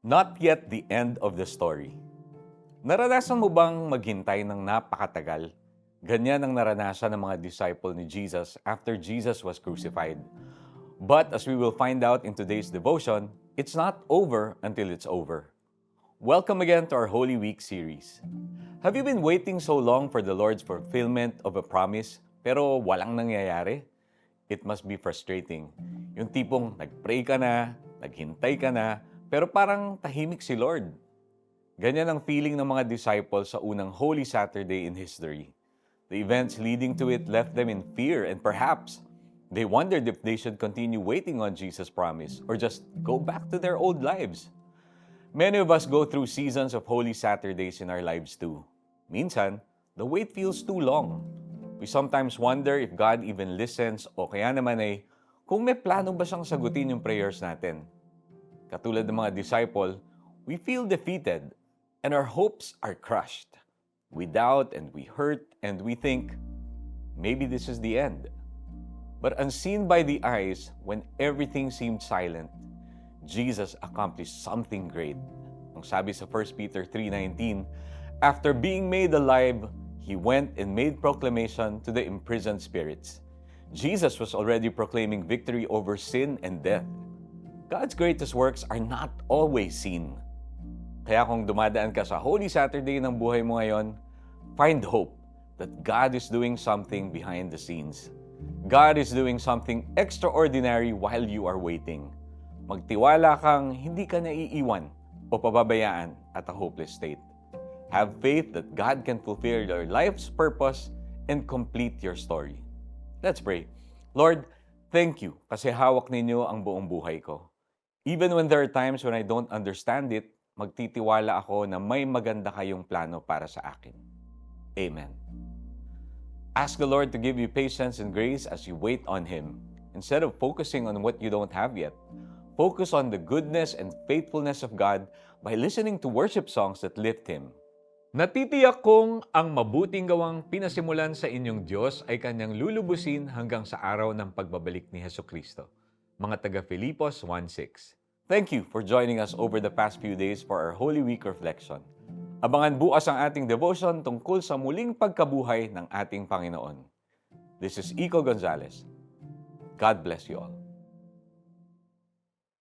Not yet the end of the story. Naranasan mo bang maghintay ng napakatagal? Ganyan ang naranasan ng mga disciple ni Jesus after Jesus was crucified. But as we will find out in today's devotion, it's not over until it's over. Welcome again to our Holy Week series. Have you been waiting so long for the Lord's fulfillment of a promise pero walang nangyayari? It must be frustrating. Yung tipong nag-pray ka na, naghintay ka na, pero parang tahimik si Lord. Ganyan ang feeling ng mga disciples sa unang Holy Saturday in history. The events leading to it left them in fear and perhaps they wondered if they should continue waiting on Jesus' promise or just go back to their old lives. Many of us go through seasons of Holy Saturdays in our lives too. Minsan, the wait feels too long. We sometimes wonder if God even listens o kaya naman ay kung may plano ba siyang sagutin yung prayers natin. Katulad ng mga disciple, we feel defeated and our hopes are crushed. We doubt and we hurt and we think, maybe this is the end. But unseen by the eyes, when everything seemed silent, Jesus accomplished something great. Ang sabi sa 1 Peter 3:19, after being made alive, He went and made proclamation to the imprisoned spirits. Jesus was already proclaiming victory over sin and death. God's greatest works are not always seen. Kaya kung dumadaan ka sa Holy Saturday ng buhay mo ngayon, find hope that God is doing something behind the scenes. God is doing something extraordinary while you are waiting. Magtiwala kang hindi ka naiiwan o pababayaan at a hopeless state. Have faith that God can fulfill your life's purpose and complete your story. Let's pray. Lord, thank you kasi hawak ninyo ang buong buhay ko. Even when there are times when I don't understand it, magtitiwala ako na may maganda kayong plano para sa akin. Amen. Ask the Lord to give you patience and grace as you wait on Him. Instead of focusing on what you don't have yet, focus on the goodness and faithfulness of God by listening to worship songs that lift Him. Natitiyak kong ang mabuting gawang pinasimulan sa inyong Diyos ay Kanyang lulubusin hanggang sa araw ng pagbabalik ni Hesukristo. Mga taga Filipos 1:6. Thank you for joining us over the past few days for our Holy Week reflection. Abangan bukas ang ating devotion tungkol sa muling pagkabuhay ng ating Panginoon. This is Iko Gonzalez. God bless you all.